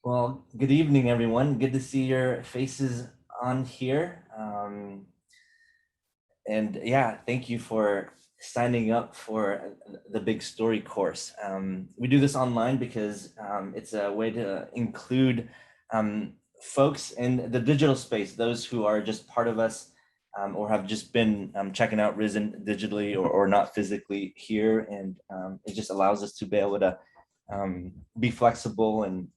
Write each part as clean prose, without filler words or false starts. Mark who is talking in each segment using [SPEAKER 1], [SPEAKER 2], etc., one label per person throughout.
[SPEAKER 1] Well, good evening, everyone. Good to see your faces on here. And yeah, thank you for signing up for the Big Story course. We do this online because it's a way to include folks in the digital space, those who are just part of us or have just been checking out Risen digitally or not physically here. And it just allows us to be able to be flexible and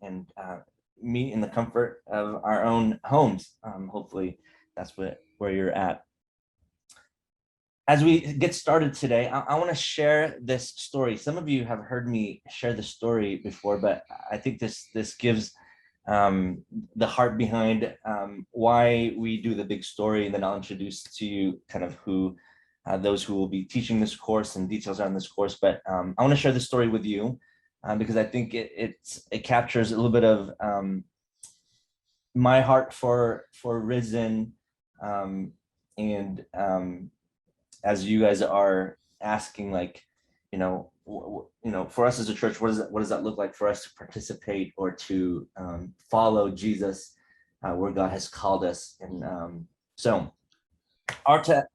[SPEAKER 1] meet in the comfort of our own homes. Hopefully that's where you're at. As we get started today, I want to share this story. Some of you have heard me share the story before, but I think this gives the heart behind why we do the big story. And then I'll introduce to you kind of who those who will be teaching this course and details on this course. But I want to share the story with you because I think it captures a little bit of my heart for Risen and as you guys are asking, like, for us as a church, what does that look like for us to participate or to follow Jesus where God has called us? And so Arthur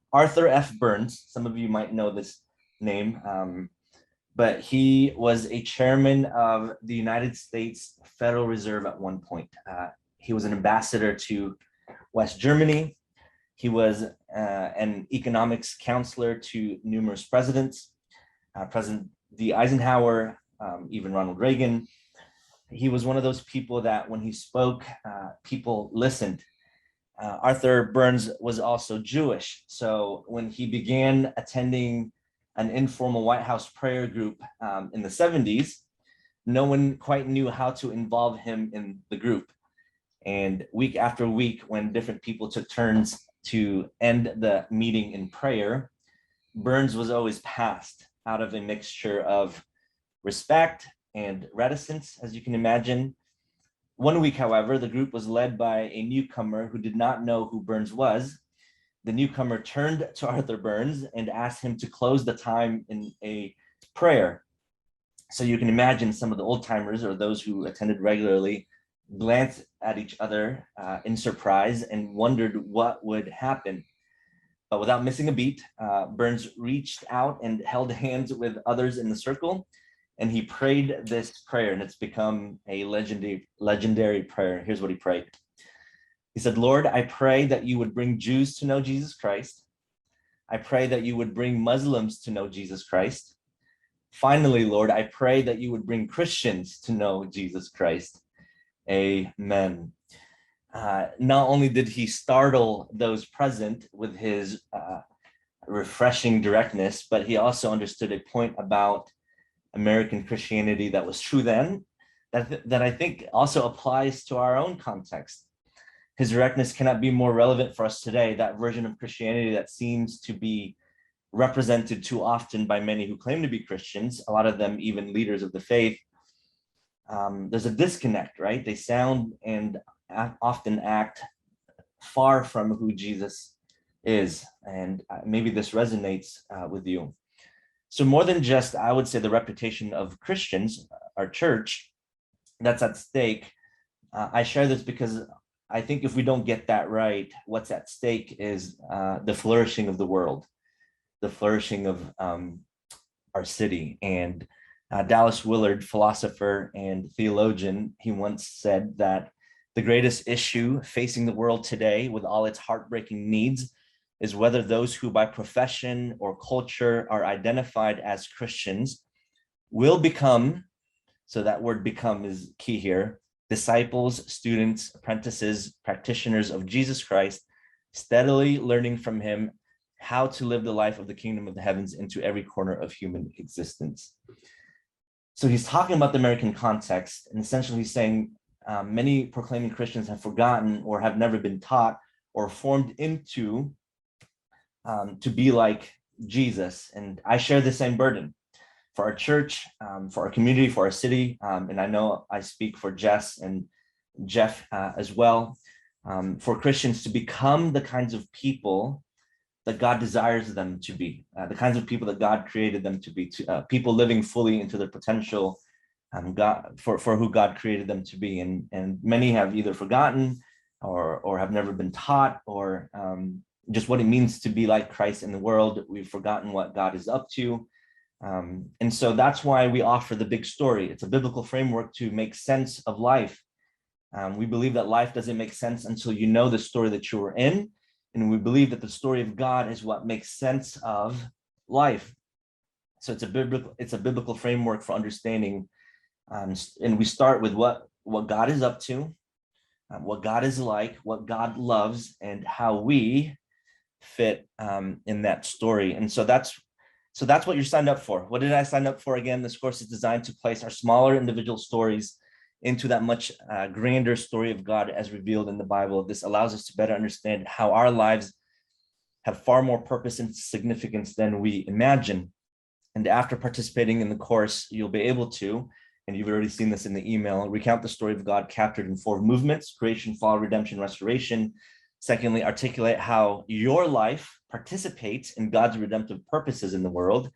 [SPEAKER 1] F. Burns, some of you might know this name, but he was a chairman of the United States Federal Reserve at one point. He was an ambassador to West Germany. He was an economics counselor to numerous presidents, President D. Eisenhower, even Ronald Reagan. He was one of those people that when he spoke, people listened. Arthur Burns was also Jewish. So when he began attending an informal White House prayer group in the 70s, no one quite knew how to involve him in the group. And week after week, when different people took turns to end the meeting in prayer, Burns was always passed out of a mixture of respect and reticence, as you can imagine. One week, however, the group was led by a newcomer who did not know who Burns was. The newcomer turned to Arthur Burns and asked him to close the time in a prayer. So you can imagine some of the old timers or those who attended regularly glanced at each other in surprise and wondered what would happen. But without missing a beat, Burns reached out and held hands with others in the circle, and he prayed this prayer, and it's become a legendary prayer. Here's what he prayed. He said, "Lord, I pray that you would bring Jews to know Jesus Christ. I pray that you would bring Muslims to know Jesus Christ. Finally, Lord, I pray that you would bring Christians to know Jesus Christ. Amen." Not only did he startle those present with his refreshing directness, but he also understood a point about American Christianity that was true then, that I think also applies to our own context. His directness cannot be more relevant for us today, that version of Christianity that seems to be represented too often by many who claim to be Christians, a lot of them even leaders of the faith. There's a disconnect, right? They sound and often act far from who Jesus is. And maybe this resonates with you. So more than just, I would say, the reputation of Christians, our church, that's at stake. I share this because I think if we don't get that right, what's at stake is the flourishing of the world, the flourishing of our city. And Dallas Willard, philosopher and theologian, he once said that the greatest issue facing the world today, with all its heartbreaking needs, is whether those who by profession or culture are identified as Christians will become, so that word become is key here, disciples, students, apprentices, practitioners of Jesus Christ, steadily learning from him how to live the life of the kingdom of the heavens into every corner of human existence. So he's talking about the American context, and essentially he's saying many proclaiming Christians have forgotten or have never been taught or formed into to be like Jesus. And I share the same burden for our church, for our community, for our city. And I know I speak for Jess and Jeff as well, for Christians to become the kinds of people that God desires them to be, the kinds of people that God created them to be, people living fully into their potential, God, for who God created them to be. And many have either forgotten or have never been taught, or just what it means to be like Christ in the world. We've forgotten what God is up to. And so that's why we offer the big story. It's a biblical framework to make sense of life. We believe that life doesn't make sense until you know the story that you were in. And we believe that the story of God is what makes sense of life. So it's a biblical framework for understanding. And we start with what God is up to, what God is like, what God loves, and how we fit in that story. And so that's what you're signed up for. What did I sign up for? Again, this course is designed to place our smaller individual stories into that much grander story of God as revealed in the Bible. This allows us to better understand how our lives have far more purpose and significance than we imagine. And after participating in the course, you'll be able to, and you've already seen this in the email, recount the story of God captured in 4 movements: creation, fall, redemption, restoration. Secondly, articulate how your life participates in God's redemptive purposes in the world.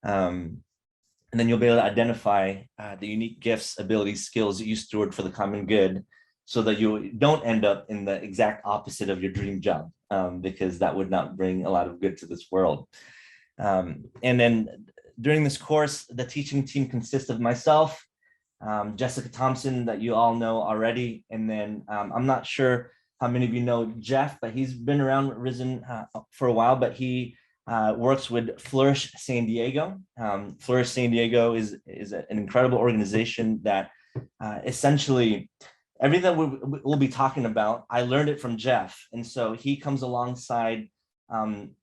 [SPEAKER 1] And then you'll be able to identify the unique gifts, abilities, skills that you steward for the common good, so that you don't end up in the exact opposite of your dream job, because that would not bring a lot of good to this world. And then during this course, the teaching team consists of myself, Jessica Thompson, that you all know already. And then I'm not sure how many of you know Jeff, but he's been around Risen for a while, but he works with Flourish San Diego. Flourish San Diego is an incredible organization that essentially everything that we'll be talking about, I learned it from Jeff. And so he comes alongside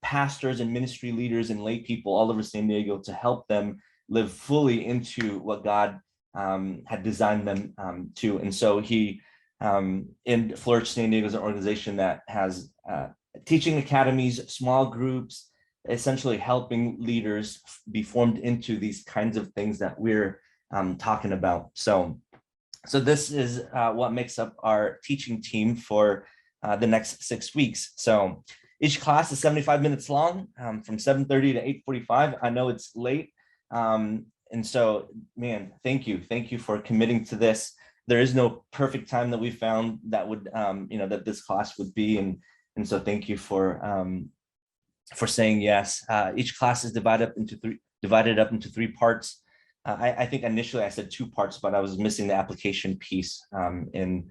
[SPEAKER 1] pastors and ministry leaders and lay people all over San Diego to help them live fully into what God had designed them to. And so he, in Flourish San Diego, is an organization that has teaching academies, small groups, essentially helping leaders be formed into these kinds of things that we're talking about. So this is what makes up our teaching team for the next 6 weeks. So each class is 75 minutes long, from 7:30 to 8:45. I know it's late. And so, man, thank you for committing to this. There is no perfect time that we found that would, that this class would be. And so thank you for saying yes. Each class is divided up into 3 parts. I think initially I said 2 parts, but I was missing the application piece in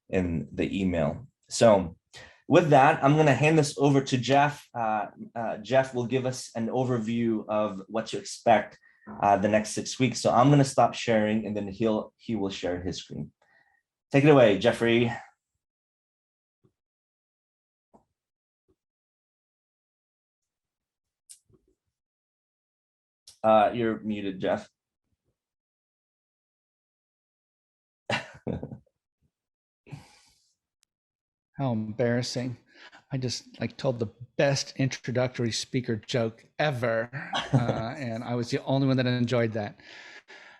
[SPEAKER 1] the email. So with that, I'm going to hand this over to Jeff. Jeff will give us an overview of what to expect the next 6 weeks. So I'm going to stop sharing, and then he will share his screen. Take it away, Jeffrey. You're muted, Jeff.
[SPEAKER 2] How embarrassing. I just told the best introductory speaker joke ever. And I was the only one that enjoyed that.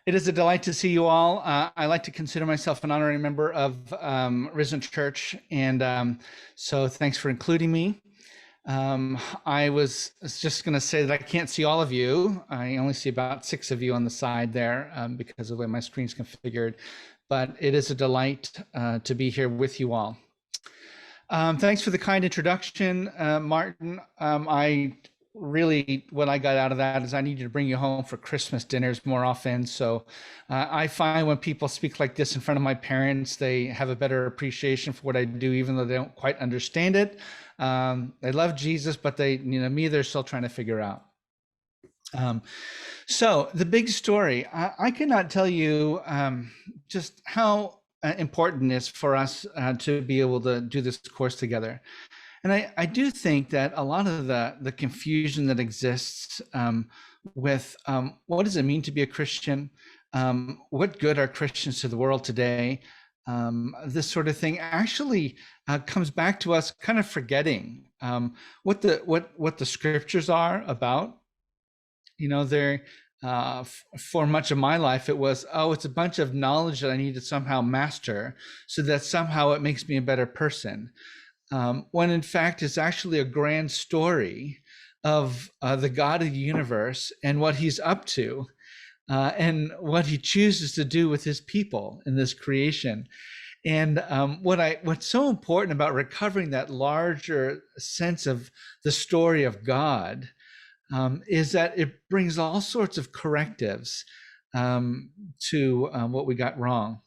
[SPEAKER 2] It is a delight to see you all. I like to consider myself an honorary member of Risen Church. And so thanks for including me. I was just going to say that I can't see all of you. I only see about 6 of you on the side there because of the way my screen's configured. But it is a delight to be here with you all. Thanks for the kind introduction, Martin. What I got out of that is I need to bring you home for Christmas dinners more often. So I find when people speak like this in front of my parents, they have a better appreciation for what I do, even though they don't quite understand it. They love Jesus, but they're still trying to figure out. So the big story, I cannot tell you just how important it is for us to be able to do this course together. And I do think that a lot of the confusion that exists with what does it mean to be a Christian? What good are Christians to the world today? This sort of thing actually comes back to us kind of forgetting what the scriptures are about. For much of my life, it was, it's a bunch of knowledge that I need to somehow master so that somehow it makes me a better person. When in fact, it's actually a grand story of the God of the universe and what he's up to. and what he chooses to do with his people in this creation. And what's so important about recovering that larger sense of the story of God is that it brings all sorts of correctives to what we got wrong.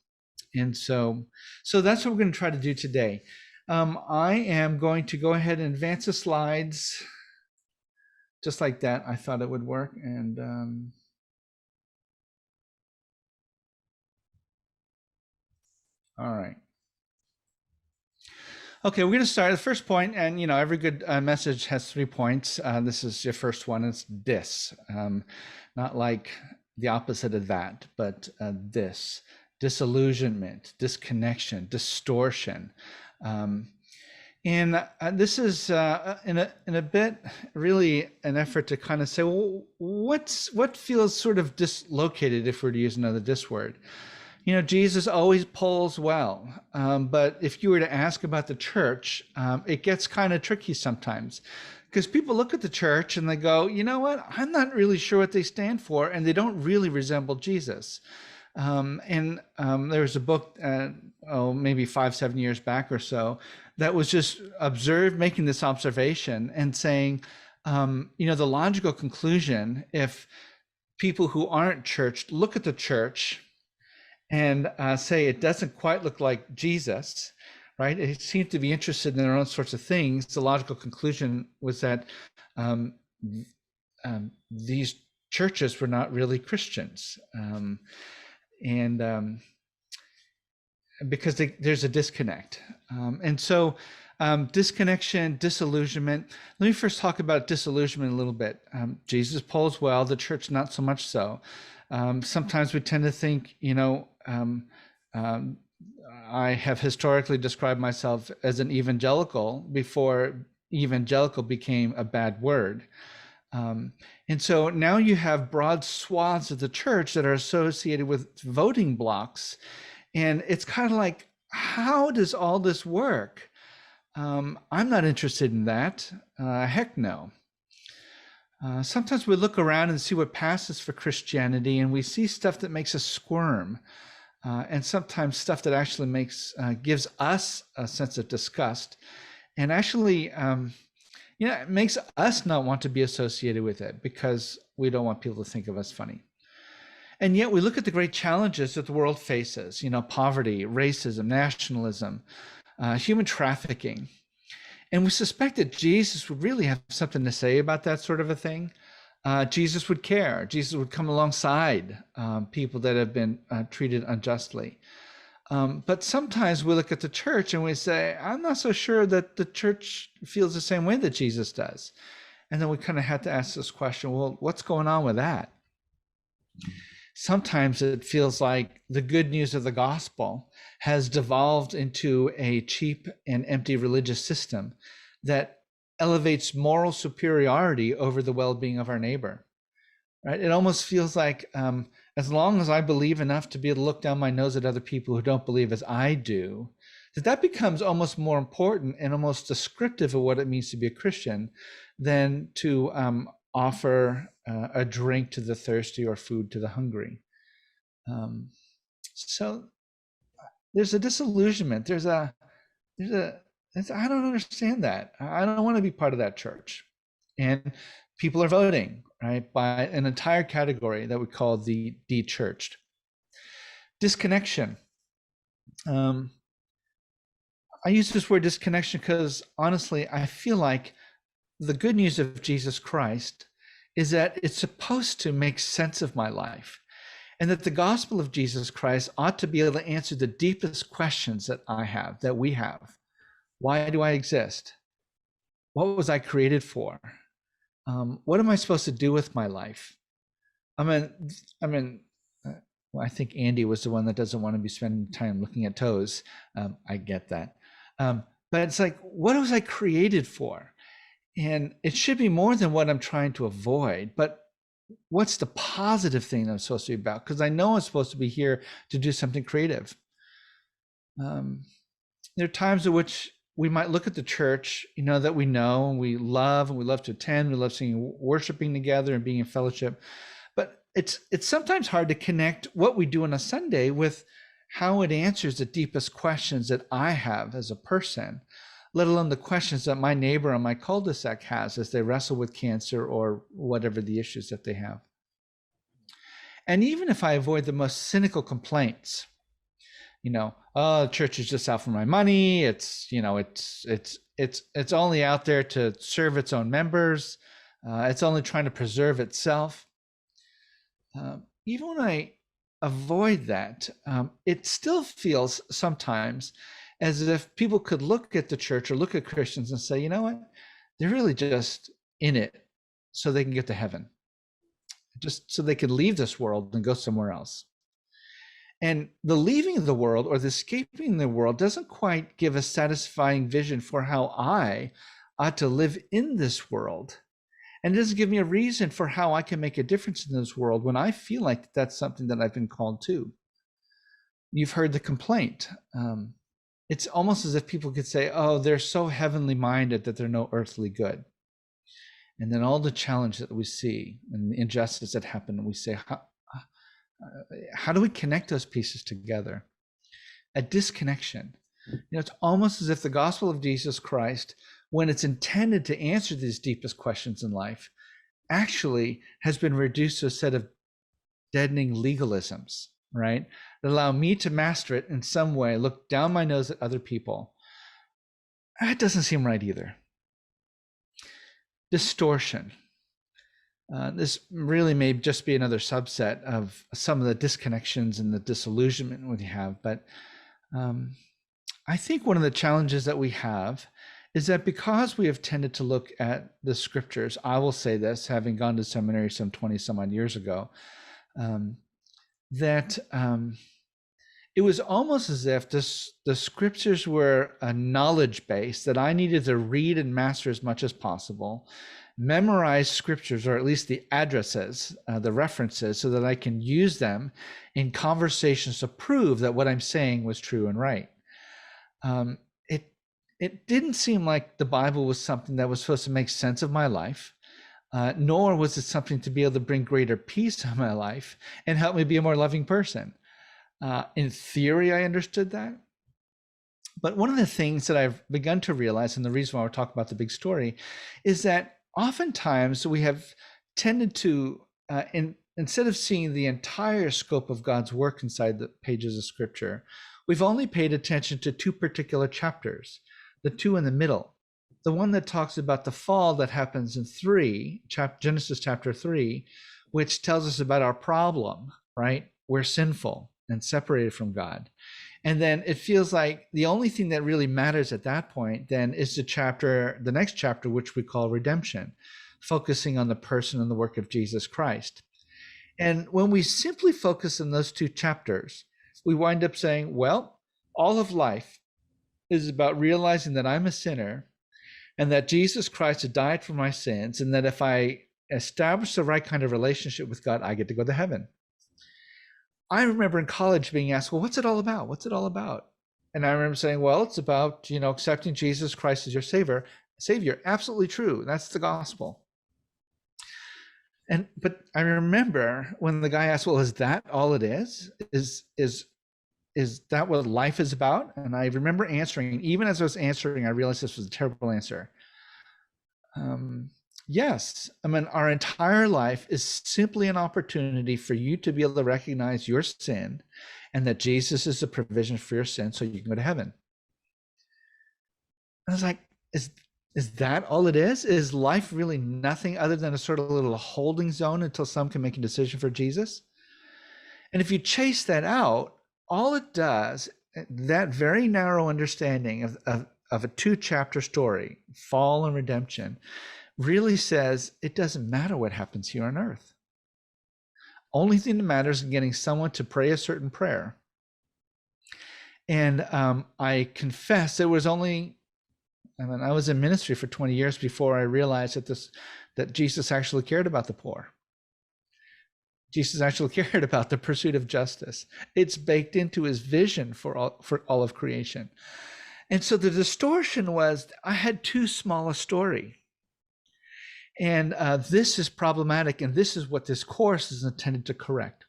[SPEAKER 2] And so that's what we're going to try to do today. I am going to go ahead and advance the slides just like that. I thought it would work. And all right. Okay, we're going to start the first point, and every good message has 3 points. This is your first one. It's dis, not like the opposite of that, but this: disillusionment, disconnection, distortion. And this is in a bit really an effort to kind of say, well, what feels sort of dislocated, if we're to use another dis word. Jesus always polls well, but if you were to ask about the church, it gets kind of tricky sometimes, because people look at the church and they go, you know what, I'm not really sure what they stand for, and they don't really resemble Jesus. And there was a book, maybe 5-7 years back or so, that was just making this observation and saying, the logical conclusion, if people who aren't churched look at the church and say it doesn't quite look like Jesus, right? It seemed to be interested in their own sorts of things. The logical conclusion was that these churches were not really Christians. And because there's a disconnect. And so disconnection, disillusionment. Let me first talk about disillusionment a little bit. Jesus polls well, the church not so much so. Sometimes we tend to think, I have historically described myself as an evangelical before evangelical became a bad word. And so now you have broad swaths of the church that are associated with voting blocks. And it's kind of like, how does all this work? I'm not interested in that. Heck no. Sometimes we look around and see what passes for Christianity, and we see stuff that makes us squirm, and sometimes stuff that actually gives us a sense of disgust, and actually, it makes us not want to be associated with it because we don't want people to think of us funny. And yet we look at the great challenges that the world faces, poverty, racism, nationalism, human trafficking. And we suspect that Jesus would really have something to say about that sort of a thing. Jesus would care. Jesus would come alongside people that have been treated unjustly. But sometimes we look at the church and we say, I'm not so sure that the church feels the same way that Jesus does. And then we kind of have to ask this question, well, what's going on with that? Sometimes it feels like the good news of the gospel has devolved into a cheap and empty religious system that elevates moral superiority over the well-being of our neighbor, right? It almost feels like as long as I believe enough to be able to look down my nose at other people who don't believe as I do, that becomes almost more important and almost descriptive of what it means to be a Christian than to offer a drink to the thirsty or food to the hungry. So there's a disillusionment. I don't understand that. I don't want to be part of that church. And people are voting, right, by an entire category that we call the de-churched. Disconnection. I use this word disconnection because honestly, I feel like the good news of Jesus Christ is that it's supposed to make sense of my life, and that the gospel of Jesus Christ ought to be able to answer the deepest questions that I have, that we have. Why do I exist? What was I created for? What am I supposed to do with my life? I think Andy was the one that doesn't want to be spending time looking at toes. I get that. But it's like, what was I created for? And it should be more than what I'm trying to avoid, but what's the positive thing I'm supposed to be about? Because I know I'm supposed to be here to do something creative. There are times in which we might look at the church, that we know and we love to attend. We love singing, worshiping together and being in fellowship. But it's sometimes hard to connect what we do on a Sunday with how it answers the deepest questions that I have as a person, let alone the questions that my neighbor on my cul-de-sac has as they wrestle with cancer or whatever the issues that they have. And even if I avoid the most cynical complaints, oh, the church is just out for my money. It's only out there to serve its own members. It's only trying to preserve itself. Even when I avoid that, it still feels sometimes as if people could look at the church or look at Christians and say, you know what, they're really just in it so they can get to heaven, just so they can leave this world and go somewhere else. And the leaving of the world or the escaping the world doesn't quite give a satisfying vision for how I ought to live in this world. And it doesn't give me a reason for how I can make a difference in this world when I feel like that's something that I've been called to. You've heard the complaint. It's almost as if people could say, oh, they're so heavenly minded that they're no earthly good. And then all the challenge that we see and the injustice that happened, we say, how do we connect those pieces together? A disconnection. It's almost as if the gospel of Jesus Christ, when it's intended to answer these deepest questions in life, actually has been reduced to a set of deadening legalisms, right? That allow me to master it in some way, look down my nose at other people. That doesn't seem right either. Distortion. This really may just be another subset of some of the disconnections and the disillusionment we have. But I think one of the challenges that we have is that because we have tended to look at the scriptures, I will say this, having gone to seminary some 20 some odd years ago, that it was almost as if the scriptures were a knowledge base that I needed to read and master as much as possible, memorize scriptures, or at least the addresses, the references, so that I can use them in conversations to prove that what I'm saying was true and right. It didn't seem like the Bible was something that was supposed to make sense of my life, nor was it something to be able to bring greater peace to my life and help me be a more loving person. In theory, I understood that. But one of the things that I've begun to realize, and the reason why we're talking about the big story, is that oftentimes we have tended to, instead of seeing the entire scope of God's work inside the pages of Scripture, we've only paid attention to two particular chapters, the two in the middle. The one that talks about the fall that happens in Genesis chapter 3, which tells us about our problem, right? We're sinful and separated from God. And then it feels like the only thing that really matters at that point then is the next chapter, which we call redemption, focusing on the person and the work of Jesus Christ. And when we simply focus on those two chapters, we wind up saying, well, all of life is about realizing that I'm a sinner and that Jesus Christ had died for my sins, and that if I establish the right kind of relationship with God, I get to go to heaven. I remember in college being asked, well, what's it all about? What's it all about? And I remember saying, well, it's about, accepting Jesus Christ as your savior. Absolutely true. That's the gospel. But I remember when the guy asked, well, is that all it is? Is that what life is about? And I remember answering, even as I was answering, I realized this was a terrible answer. Yes, I mean, our entire life is simply an opportunity for you to be able to recognize your sin and that Jesus is the provision for your sin so you can go to heaven. I was like, is that all it is? Is life really nothing other than a sort of little holding zone until some can make a decision for Jesus? And if you chase that out, all it does, that very narrow understanding of a two-chapter story, fall and redemption, really says it doesn't matter what happens here on earth. Only thing that matters is getting someone to pray a certain prayer. And I confess I was in ministry for 20 years before I realized that Jesus actually cared about the poor. Jesus actually cared about the pursuit of justice. It's baked into his vision for all of creation. And so the distortion was I had too small a story. And this is problematic, and this is what this course is intended to correct.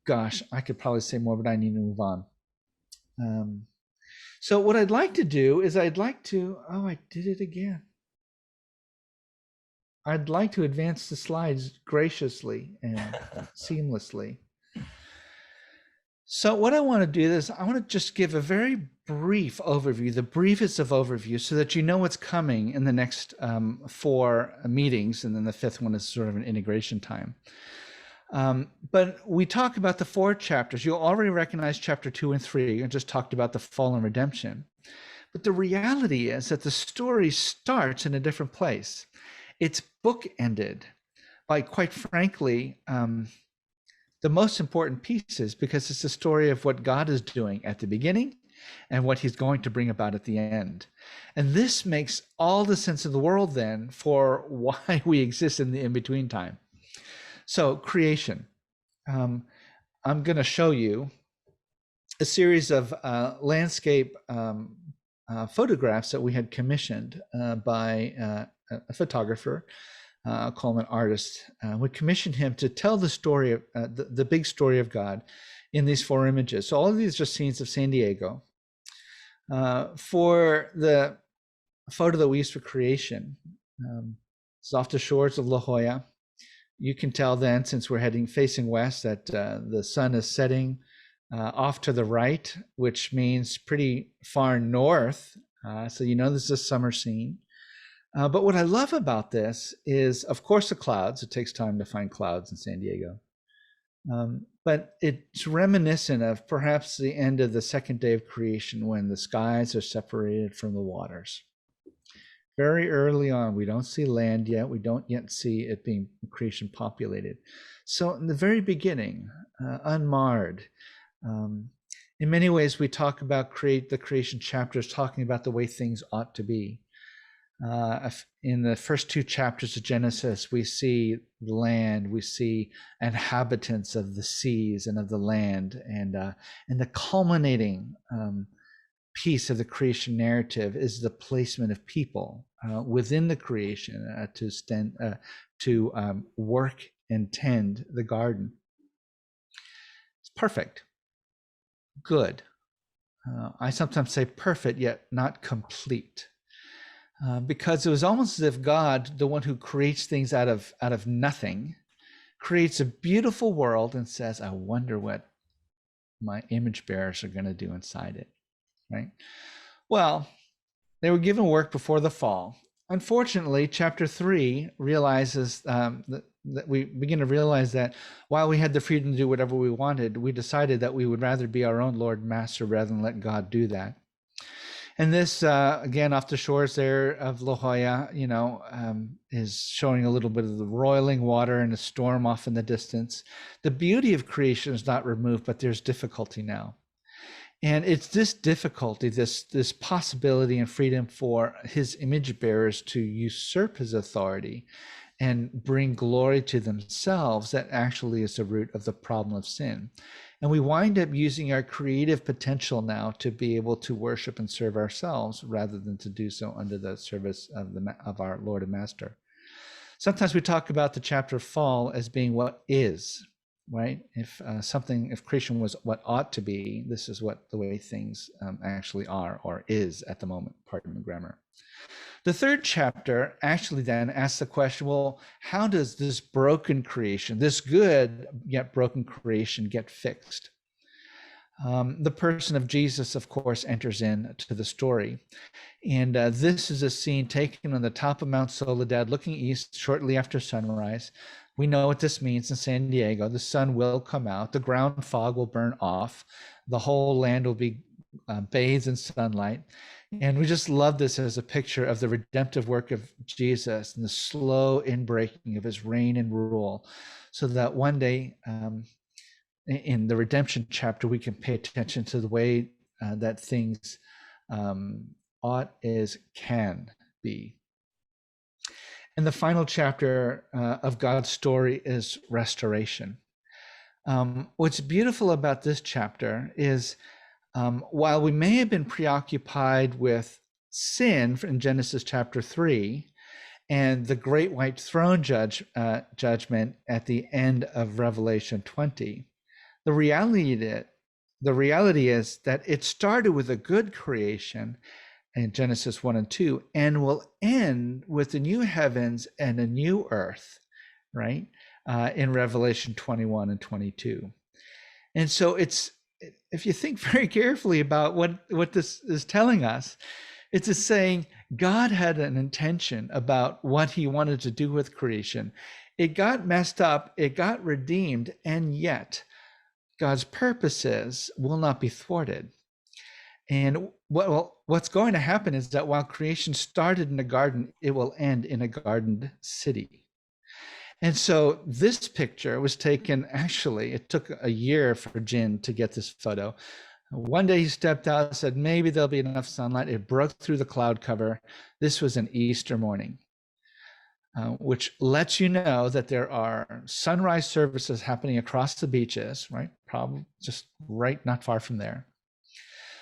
[SPEAKER 2] Gosh, I could probably say more, but I need to move on. So what I'd like to do is I did it again. I'd like to advance the slides graciously and seamlessly. So what I want to do is I want to just give a very brief overview, the briefest of overviews, so that you know what's coming in the next 4 meetings, and then the 5th one is sort of an integration time. But we talk about the 4 chapters. You'll already recognize chapter 2 and 3. I just talked about the fall and redemption. But the reality is that the story starts in a different place. It's bookended by, quite frankly, the most important pieces, because it's the story of what God is doing at the beginning and what he's going to bring about at the end. And this makes all the sense of the world then for why we exist in the in-between time. So creation. I'm going to show you a series of landscape photographs that we had commissioned by a photographer, Coleman artist. We commissioned him to tell the story of the big story of God in these 4 images. So all of these are scenes of San Diego. For the photo that we used for creation, it's off the shores of La Jolla. You can tell then, since we're facing west, that the sun is setting off to the right, which means pretty far north. So you know this is a summer scene. But what I love about this is, of course, the clouds. It takes time to find clouds in San Diego. But it's reminiscent of perhaps the end of the second day of creation, when the skies are separated from the waters. Very early on, we don't see land yet. We don't yet see it being creation populated. So in the very beginning, unmarred. In many ways, we talk about the creation chapters, talking about the way things ought to be. In the first 2 chapters of Genesis, we see the land, we see inhabitants of the seas and of the land, and the culminating piece of the creation narrative is the placement of people within the creation to work and tend the garden. It's perfect, good. I sometimes say perfect, yet not complete. Because it was almost as if God, the one who creates things out of nothing, creates a beautiful world and says, I wonder what my image bearers are going to do inside it, right? Well, they were given work before the fall. Unfortunately, chapter 3 realizes that we begin to realize that while we had the freedom to do whatever we wanted, we decided that we would rather be our own Lord and Master rather than let God do that. And this, again, off the shores there of La Jolla, is showing a little bit of the roiling water and a storm off in the distance. The beauty of creation is not removed, but there's difficulty now. And it's this difficulty, this possibility and freedom for his image bearers to usurp his authority and bring glory to themselves that actually is the root of the problem of sin. And we wind up using our creative potential now to be able to worship and serve ourselves rather than to do so under the service of our Lord and Master. Sometimes we talk about the chapter of fall as being what is, right? If creation was what ought to be, this is the way things actually are or is at the moment, pardon the grammar. The 3rd chapter actually then asks the question, well, how does this broken creation, this good yet broken creation, get fixed? The person of Jesus, of course, enters into the story. And this is a scene taken on the top of Mount Soledad, looking east shortly after sunrise. We know what this means in San Diego. The sun will come out, the ground fog will burn off, the whole land will be bathed in sunlight. And we just love this as a picture of the redemptive work of Jesus and the slow inbreaking of his reign and rule, so that one day in the redemption chapter, we can pay attention to the way that things can be. And the final chapter of God's story is restoration. What's beautiful about this chapter is while we may have been preoccupied with sin in Genesis chapter 3, and the great white throne judgment at the end of Revelation 20. The reality is that it started with a good creation in Genesis 1 and 2, and will end with a new heavens and a new earth, right? In Revelation 21 and 22. And so it's, if you think very carefully about what this is telling us, it's just saying God had an intention about what he wanted to do with creation. It got messed up, it got redeemed, and yet God's purposes will not be thwarted. And what's going to happen is that while creation started in a garden, it will end in a gardened city. And so this picture was taken, actually, it took a year for Jin to get this photo. One day he stepped out, said, maybe there'll be enough sunlight. It broke through the cloud cover. This was an Easter morning, which lets you know that there are sunrise services happening across the beaches, right? Probably just right, not far from there.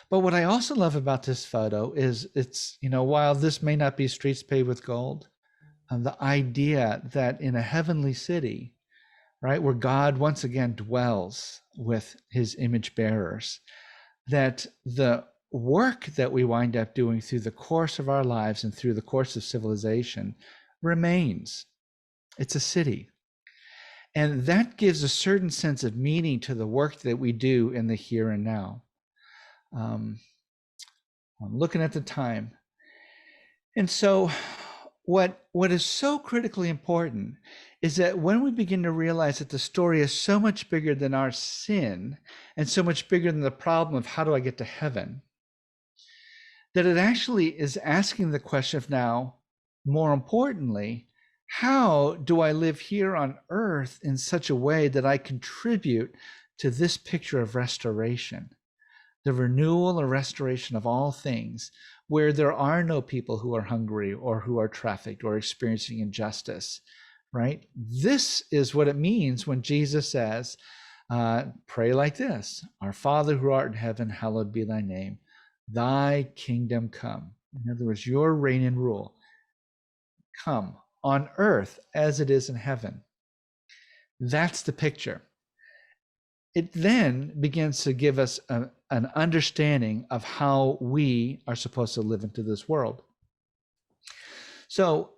[SPEAKER 2] But what I also love about this photo is it's, while this may not be streets paved with gold, the idea that in a heavenly city, right, where God once again dwells with his image bearers, that the work that we wind up doing through the course of our lives and through the course of civilization remains. It's a city. And that gives a certain sense of meaning to the work that we do in the here and now. I'm looking at the time. And so what is so critically important is that when we begin to realize that the story is so much bigger than our sin and so much bigger than the problem of how do I get to heaven, that it actually is asking the question of now, more importantly, how do I live here on earth in such a way that I contribute to this picture of restoration, the renewal or restoration of all things, where there are no people who are hungry or who are trafficked or experiencing injustice, right? This is what it means when Jesus says, pray like this: Our Father who art in heaven, hallowed be thy name. Thy kingdom come. In other words, your reign and rule come on earth as it is in heaven. That's the picture. It then begins to give us an understanding of how we are supposed to live into this world. So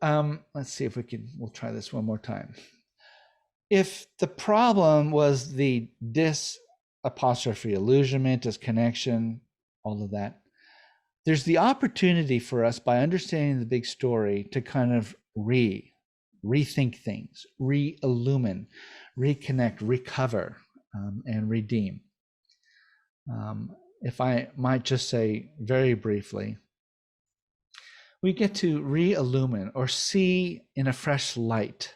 [SPEAKER 2] let's see if we'll try this one more time. If the problem was the illusionment, disconnection, all of that, there's the opportunity for us, by understanding the big story, to kind of rethink things, reillumine, reconnect, recover, and redeem. If I might just say very briefly, we get to reillumine or see in a fresh light,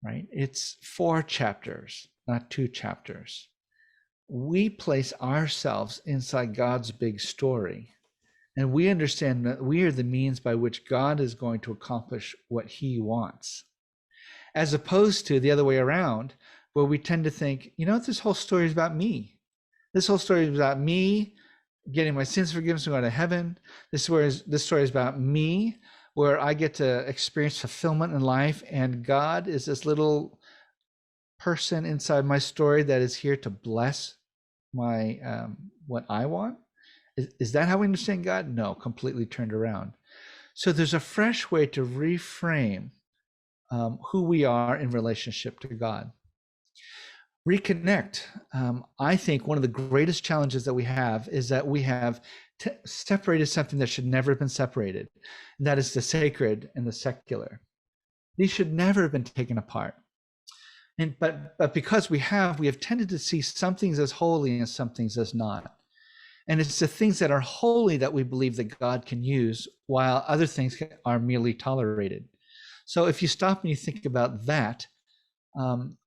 [SPEAKER 2] right? It's 4 chapters, not 2 chapters. We place ourselves inside God's big story, and we understand that we are the means by which God is going to accomplish what he wants, as opposed to the other way around, where we tend to think, this whole story is about me. This whole story is about me getting my sins forgiven so I go to heaven. This story is about me, where I get to experience fulfillment in life, and God is this little person inside my story that is here to bless my what I want. Is that how we understand God? No, completely turned around. So there's a fresh way to reframe who we are in relationship to God. Reconnect. I think one of the greatest challenges that we have is that we have separated something that should never have been separated, and that is the sacred and the secular. These should never have been taken apart. But because we have tended to see some things as holy and some things as not. And it's the things that are holy that we believe that God can use, while other things are merely tolerated. So if you stop and you think about that,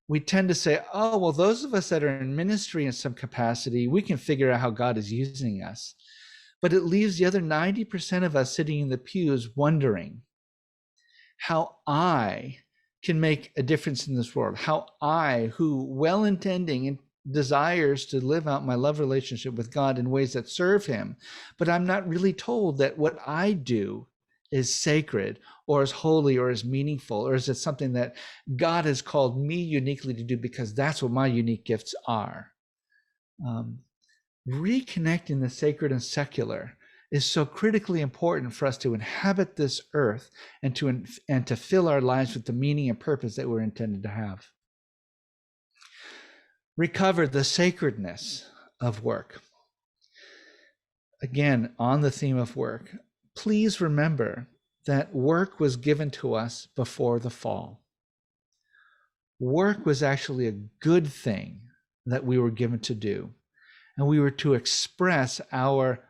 [SPEAKER 2] we tend to say, oh, well, those of us that are in ministry in some capacity, we can figure out how God is using us. But it leaves the other 90% of us sitting in the pews wondering how I can make a difference in this world, how I, who well-intending and desires to live out my love relationship with God in ways that serve him, but I'm not really told that what I do is sacred or is holy or is meaningful? Or is it something that God has called me uniquely to do because that's what my unique gifts are? Reconnecting the sacred and secular is so critically important for us to inhabit this earth and to fill our lives with the meaning and purpose that we're intended to have. Recover the sacredness of work. Again, on the theme of work, please remember that work was given to us before the fall. Work was actually a good thing that we were given to do. And we were to express our,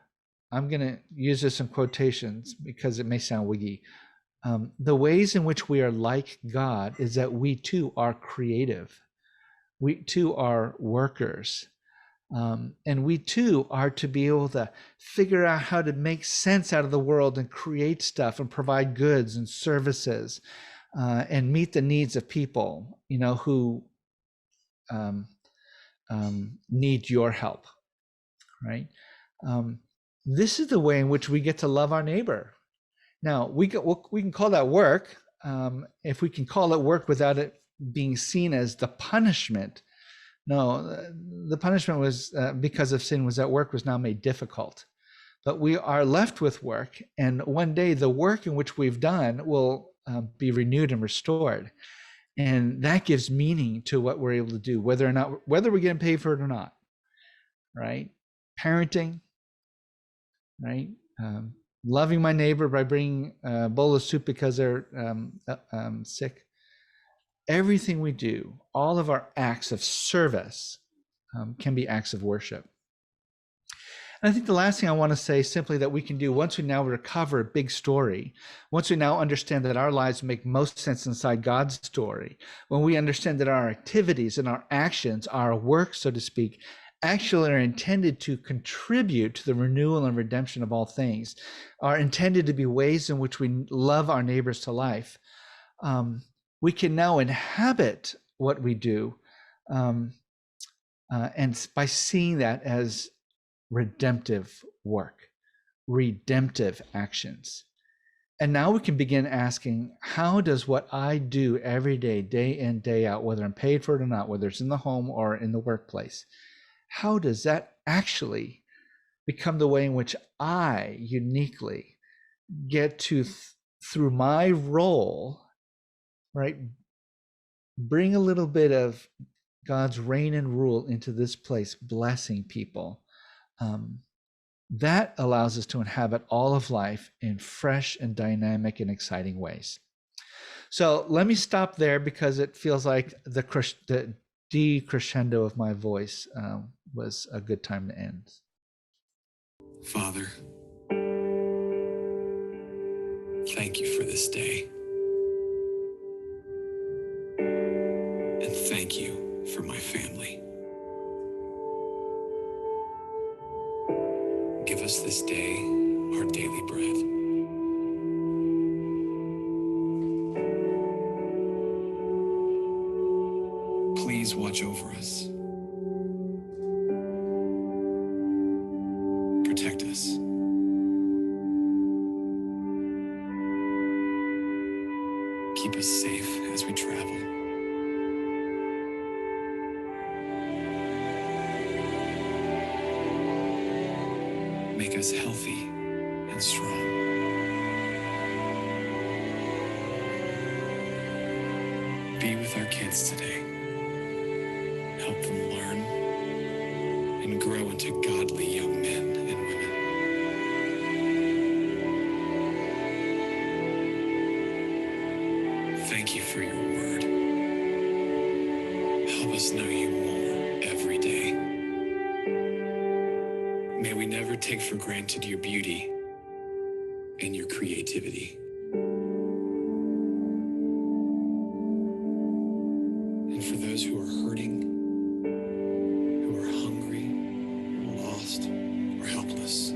[SPEAKER 2] I'm going to use this in quotations because it may sound wiggy. The ways in which we are like God is that we too are creative. We too are workers. And we too are to be able to figure out how to make sense out of the world and create stuff and provide goods and services and meet the needs of people, who need your help, right? This is the way in which we get to love our neighbor. Now, we can call that work. If we can call it work without it being seen as the punishment. No, the punishment was because of sin, was that work was now made difficult. But we are left with work, and one day the work in which we've done will be renewed and restored. And that gives meaning to what we're able to do, whether we're getting paid for it or not, right? Parenting, right? Loving my neighbor by bringing a bowl of soup because they're sick. Everything we do, all of our acts of service can be acts of worship. And I think the last thing I want to say simply that we can do once we now recover a big story, once we now understand that our lives make most sense inside God's story, when we understand that our activities and our actions, our work, so to speak, actually are intended to contribute to the renewal and redemption of all things, are intended to be ways in which we love our neighbors to life. We can now inhabit what we do, and by seeing that as redemptive work, redemptive actions. And now we can begin asking, how does what I do every day, day in, day out, whether I'm paid for it or not, whether it's in the home or in the workplace, how does that actually become the way in which I uniquely get to, through my role, right, bring a little bit of God's reign and rule into this place, blessing people. That allows us to inhabit all of life in fresh and dynamic and exciting ways. So let me stop there because it feels like the decrescendo of my voice was a good time to end.
[SPEAKER 3] Father, thank you for this day. And thank you for my family. Give us this day our daily bread. Please watch over us. Protect us. Keep us safe as we travel. Make us healthy and strong. Be with our kids today. Help them learn and grow into godly young men and women. Thank you for your word. Help us know you more every day. May we never take for granted your beauty and your creativity. And for those who are hurting, who are hungry, lost, or helpless,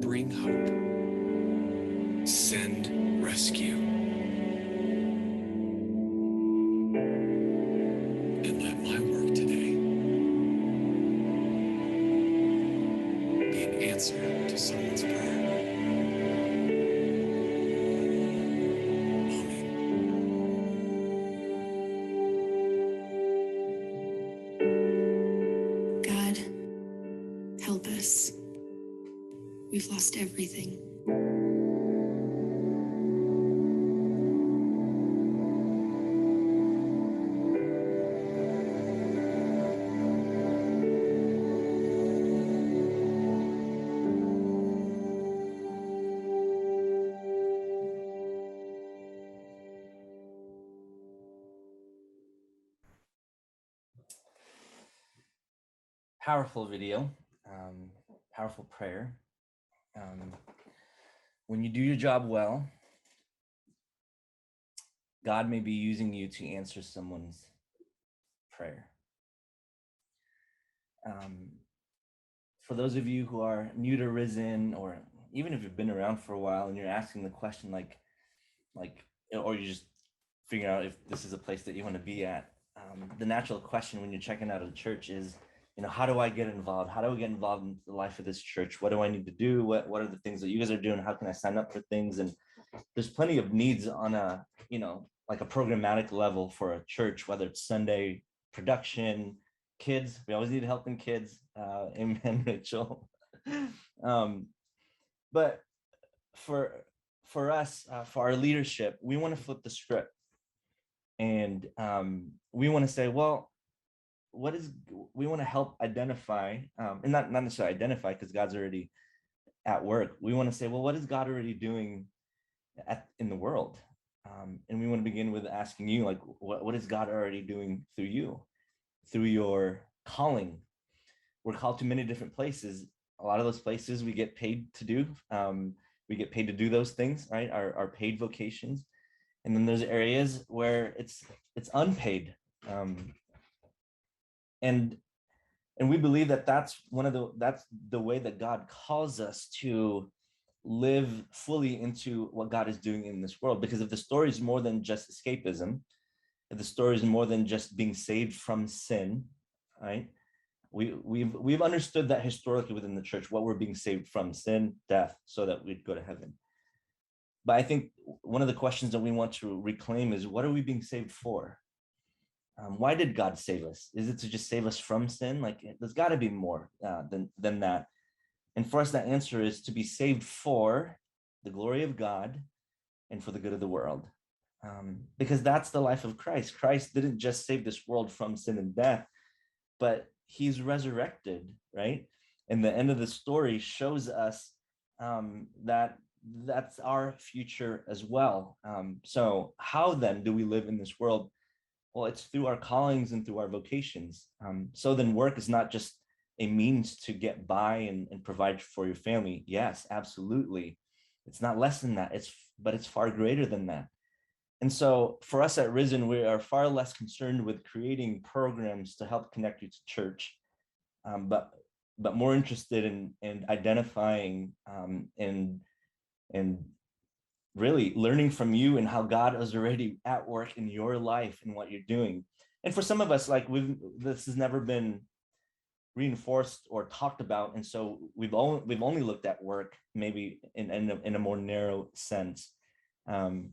[SPEAKER 3] bring hope. Send rescue. And let my work today be an answer to someone's prayer. us. We've lost everything.
[SPEAKER 1] Powerful video, powerful prayer. When you do your job well, God may be using you to answer someone's prayer. For those of you who are new to Risen, or even if you've been around for a while and you're asking the question like, or you just figuring out if this is a place that you want to be at, the natural question when you're checking out a church is, how do I get involved? How do I get involved in the life of this church? What do I need to do? What are the things that you guys are doing? How can I sign up for things? And there's plenty of needs on a, like a programmatic level for a church, whether it's Sunday production, kids. We always need help in kids. Amen, Rachel. But for us, for our leadership, we want to flip the script. And we want to say, well, we want to help identify, and not necessarily identify because God's already at work. We want to say, well, what is God already doing in the world? And we want to begin with asking you, like, what is God already doing through you, through your calling? We're called to many different places. A lot of those places we get paid to do. We get paid to do those things, right? Our paid vocations. And then there's areas where it's unpaid. And we believe that that's the way that God calls us to live fully into what God is doing in this world. Because if the story is more than just escapism, if the story is more than just being saved from sin, right? We've understood that historically within the church, what we're being saved from: sin, death, so that we'd go to heaven. But I think one of the questions that we want to reclaim is, what are we being saved for? Why did God save us? Is it to just save us from sin? Like, there's got to be more than that. And for us, that answer is to be saved for the glory of God and for the good of the world. Because that's the life of Christ. Christ didn't just save this world from sin and death, but he's resurrected, right? And the end of the story shows us that that's our future as well. So how then do we live in this world? Well, it's through our callings and through our vocations. So then work is not just a means to get by and provide for your family. Yes, absolutely. It's not less than that, but it's far greater than that. And so for us at Risen, we are far less concerned with creating programs to help connect you to church, but more interested in identifying and really learning from you and how God is already at work in your life and what you're doing. And for some of us, like this has never been reinforced or talked about, and so we've only looked at work maybe in a more narrow sense. And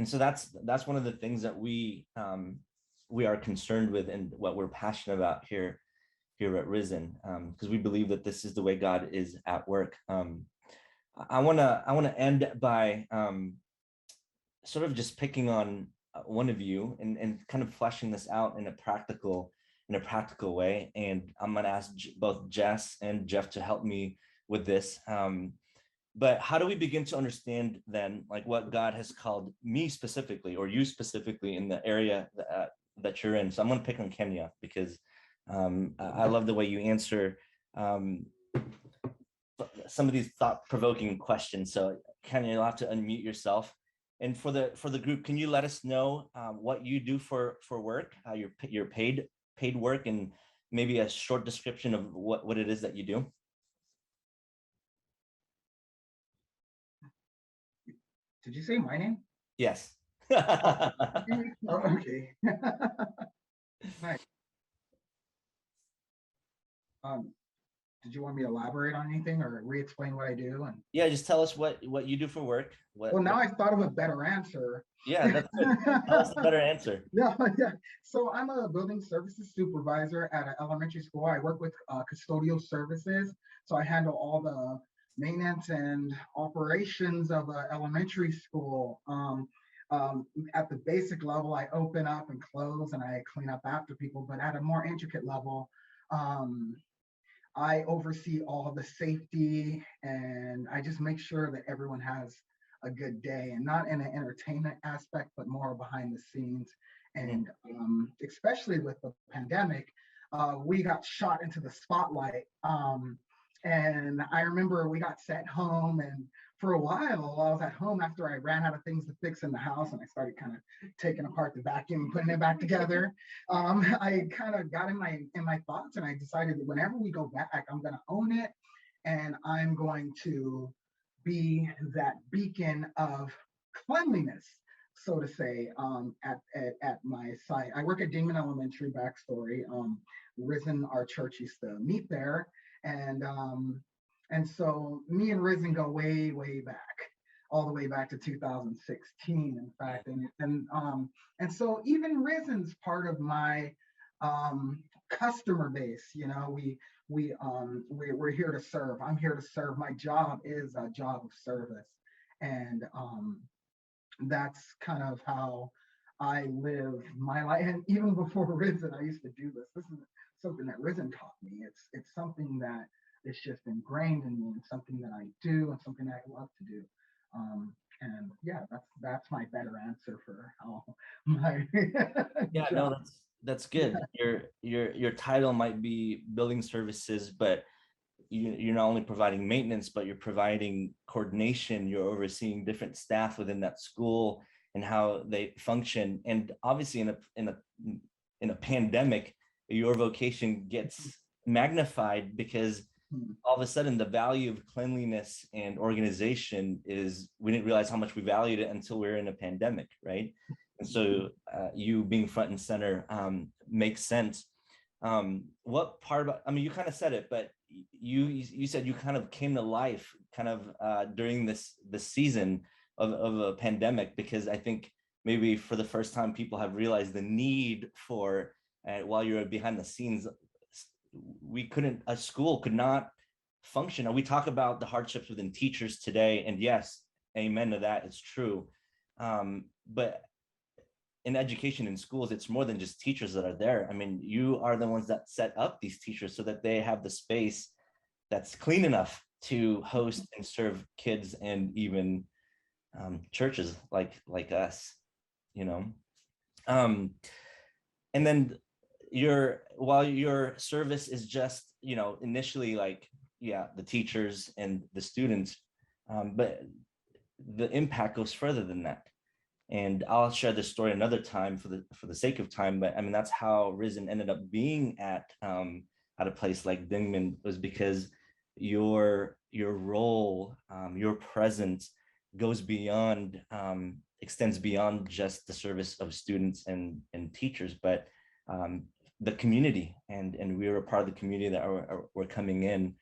[SPEAKER 1] so that's one of the things that we are concerned with and what we're passionate about here at Risen, because we believe that this is the way God is at work. I want to end by sort of just picking on one of you and kind of fleshing this out in a practical way. And I'm going to ask both Jess and Jeff to help me with this. But how do we begin to understand then, like, what God has called me specifically, or you specifically, in the area that you're in? So I'm going to pick on Kenya because I love the way you answer some of these thought-provoking questions. So Kenya, you'll have to unmute yourself. And for the group, can you let us know what you do for work, your paid work, and maybe a short description of what it is that you do?
[SPEAKER 4] Did you say my name?
[SPEAKER 1] Yes.
[SPEAKER 4] Oh, okay. Nice. did you want me to elaborate on anything or re-explain what I do? And
[SPEAKER 1] Yeah, just tell us what you do for work.
[SPEAKER 4] well, now I thought of a better answer.
[SPEAKER 1] Yeah, that's good. Tell us a better answer.
[SPEAKER 4] Yeah, yeah. So I'm a building services supervisor at an elementary school. I work with custodial services. So I handle all the maintenance and operations of an elementary school. At the basic level, I open up and close and I clean up after people. But at a more intricate level, um, I oversee all of the safety and I just make sure that everyone has a good day, and not in an entertainment aspect, but more behind the scenes. And especially with the pandemic, we got shot into the spotlight. And I remember we got sent home, and for a while I was at home after I ran out of things to fix in the house and I started kind of taking apart the vacuum and putting it back together. I kind of got in my thoughts and I decided that whenever we go back, I'm going to own it and I'm going to be that beacon of cleanliness, so to say, at my site. I work at Damon Elementary. Backstory: Risen, our church, used to meet there, and so me and Risen go way back, all the way back to 2016, in fact, and so even Risen's part of my customer base. You know, we're here to serve. I'm here to serve. My job is a job of service, and that's kind of how I live my life. And even before Risen, I used to do this. This is something that Risen taught me. It's something that is just ingrained in me, and something that I do, and something that I love to do. And yeah, that's my better answer for how my
[SPEAKER 1] Yeah,
[SPEAKER 4] job.
[SPEAKER 1] no, that's good. Your title might be building services, but you're not only providing maintenance, but you're providing coordination. You're overseeing different staff within that school and how they function. And obviously, in a pandemic, your vocation gets magnified because all of a sudden the value of cleanliness and organization is, we didn't realize how much we valued it until we were in a pandemic, right? And so you being front and center makes sense. What part about, I mean, you kind of said it, but you said you kind of came to life kind of during this season of a pandemic, because I think maybe for the first time people have realized the need for, while you're behind the scenes, a school could not function. And we talk about the hardships within teachers today, and yes, amen to that, it's true. But in education in schools, it's more than just teachers that are there. I mean, you are the ones that set up these teachers so that they have the space that's clean enough to host and serve kids, and even churches like us, you know. And then while your service is just, you know, initially like, yeah, the teachers and the students, but the impact goes further than that. And I'll share this story another time for the sake of time. But I mean, that's how Risen ended up being at a place like Dingman, was because your role, your presence goes beyond, extends beyond just the service of students and teachers, but the community. And we were a part of the community that we're coming in.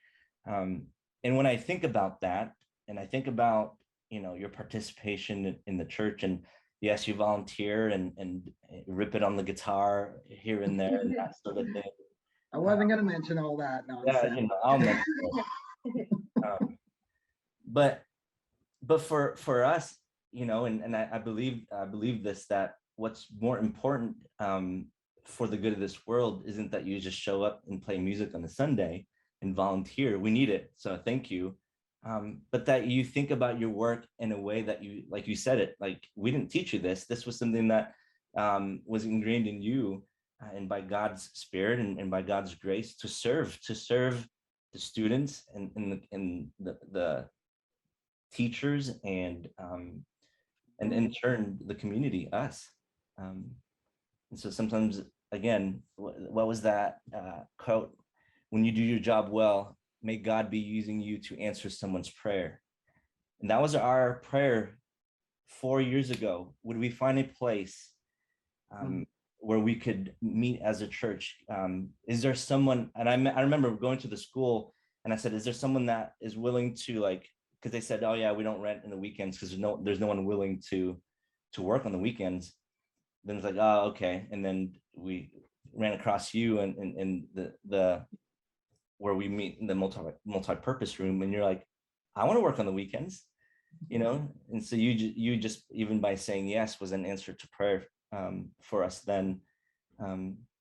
[SPEAKER 1] And when I think about that, and I think about, you know, your participation in the church, and yes, you volunteer and rip it on the guitar here and there and that sort of thing.
[SPEAKER 4] I wasn't going to mention all that nonsense.
[SPEAKER 1] Yeah, you know, I'll mention it. But for us, you know, and I believe this, that what's more important for the good of this world isn't that you just show up and play music on a Sunday and volunteer. We need it, so thank you. But that you think about your work in a way that you, like you said it, like, we didn't teach you this. This was something that was ingrained in you, and by God's Spirit and by God's grace, to serve the students and the teachers, and in turn the community, us. And so sometimes, again, what was that quote? When you do your job well, may God be using you to answer someone's prayer. And that was our prayer 4 years ago. Would we find a place where we could meet as a church? Is there someone, and I remember going to the school And I said, is there someone that is willing to, like, because they said, oh yeah, we don't rent in the weekends because there's no one willing to work on the weekends. Then it's like, oh, okay. And then we ran across you and the where we meet in the multi-purpose room, and you're like, I want to work on the weekends, you know. And so you just, even by saying yes, was an answer to prayer for us then.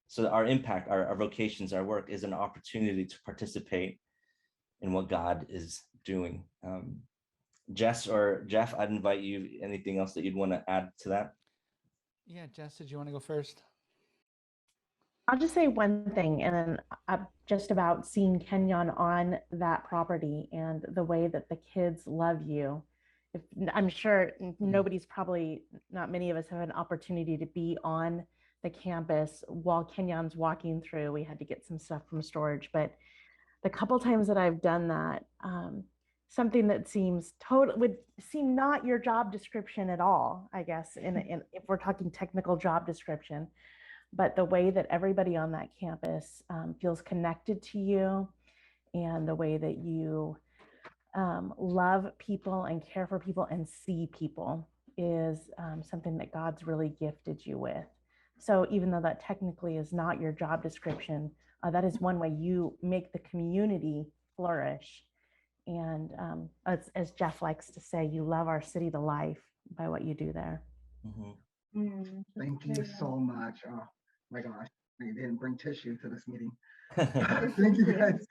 [SPEAKER 1] So our impact, our vocations, our work is an opportunity to participate in what God is doing. Jess or Jeff, I'd invite you. Anything else that you'd want to add to that?
[SPEAKER 2] Yeah, Jess, did you want to go first?
[SPEAKER 5] I'll just say one thing, and then just about seeing Kenyon on that property and the way that the kids love you. I'm sure nobody's probably, not many of us have an opportunity to be on the campus while Kenyon's walking through. We had to get some stuff from storage, but the couple times that I've done that, something that would seem not your job description at all, I guess, if we're talking technical job description, but the way that everybody on that campus feels connected to you, and the way that you love people and care for people and see people is something that God's really gifted you with. So even though that technically is not your job description, that is one way you make the community flourish. And as Jeff likes to say, you love our city to life by what you do there.
[SPEAKER 1] Mm-hmm.
[SPEAKER 4] Thank you so much. Oh my gosh, I didn't bring tissue to this meeting. Thank you guys.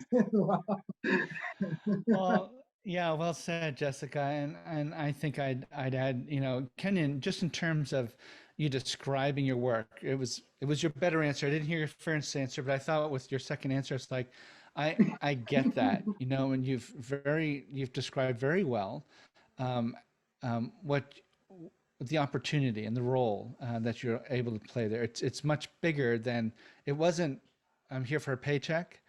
[SPEAKER 2] Well, yeah, well said, Jessica. And I think I'd add, you know, Kenyon, just in terms of you describing your work, it was your better answer. I didn't hear your first answer, but I thought with your second answer, it's like, I get that, you know, and you've described very well what the opportunity and the role that you're able to play there. It's much bigger than, it wasn't, I'm here for a paycheck.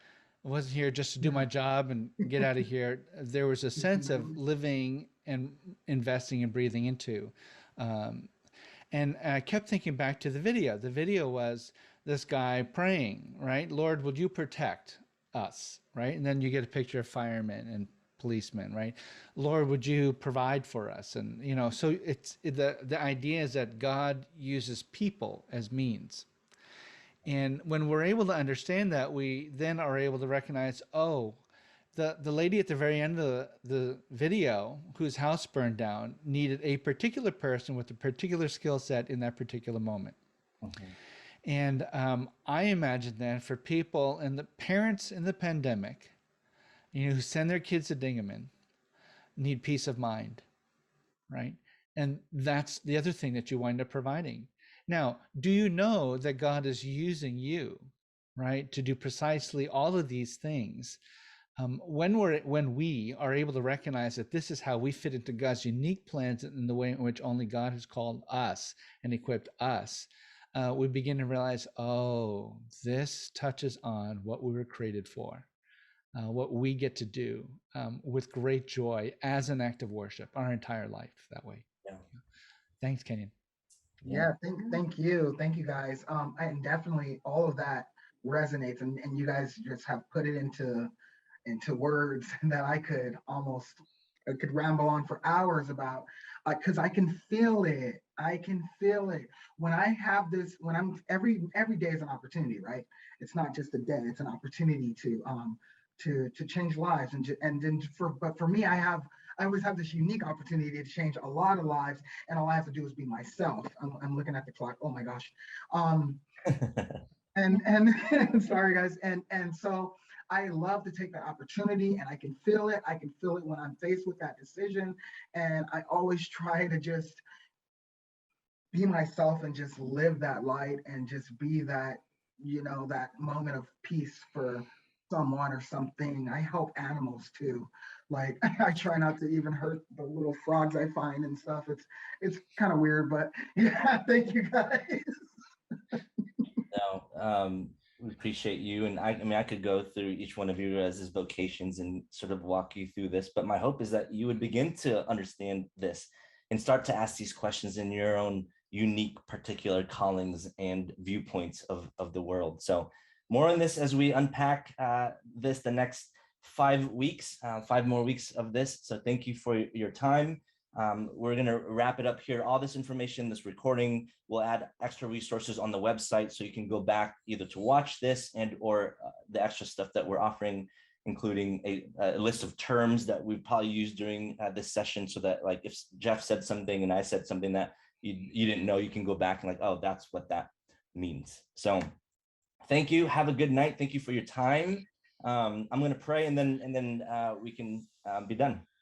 [SPEAKER 2] I wasn't here just to do my job and get out of here. There was a sense of living and investing and breathing into. And I kept thinking back to the video. The video was this guy praying, right? Lord, would you protect us, right? And then you get a picture of firemen and policemen, right? Lord, would you provide for us? And, you know, so the idea is that God uses people as means. And when we're able to understand that, we then are able to recognize, oh, the lady at the very end of the video whose house burned down needed a particular person with a particular skill set in that particular moment. Okay. And I imagine that for people and the parents in the pandemic, you know, who send their kids to Dingaman, need peace of mind, right? And that's the other thing that you wind up providing. Now, do you know that God is using you, right, to do precisely all of these things? When we are able to recognize that this is how we fit into God's unique plans in the way in which only God has called us and equipped us, we begin to realize, oh, this touches on what we were created for, what we get to do with great joy as an act of worship, our entire life that way. Yeah. Thanks, Kenyon.
[SPEAKER 4] Yeah, thank you guys. And definitely all of that resonates, and you guys just have put it into words that I could ramble on for hours about, because I can feel it. When I have this, when I'm every day is an opportunity, right? It's not just a day, it's an opportunity to change lives, but for me, I always have this unique opportunity to change a lot of lives, and all I have to do is be myself. I'm looking at the clock. Oh my gosh. And sorry guys. And so I love to take that opportunity, and I can feel it. I can feel it when I'm faced with that decision. And I always try to just be myself and just live that light and just be that, you know, that moment of peace for someone or something. I help animals too. Like I try not to even hurt the little frogs I find and stuff. It's kind of weird, but yeah, thank you guys.
[SPEAKER 1] No, we appreciate you. And I mean, I could go through each one of you as vocations and sort of walk you through this, but my hope is that you would begin to understand this and start to ask these questions in your own unique particular callings and viewpoints of the world. So more on this as we unpack the next 5 weeks, 5 more weeks of this. So thank you for your time. We're going to wrap it up here. All this information, this recording, we'll add extra resources on the website so you can go back either to watch this and or the extra stuff that we're offering, including a list of terms that we've probably used during this session, so that like if Jeff said something and I said something that you didn't know, you can go back and like, oh, that's what that means. So thank you. Have a good night. Thank you for your time. I'm going to pray and then we can be done.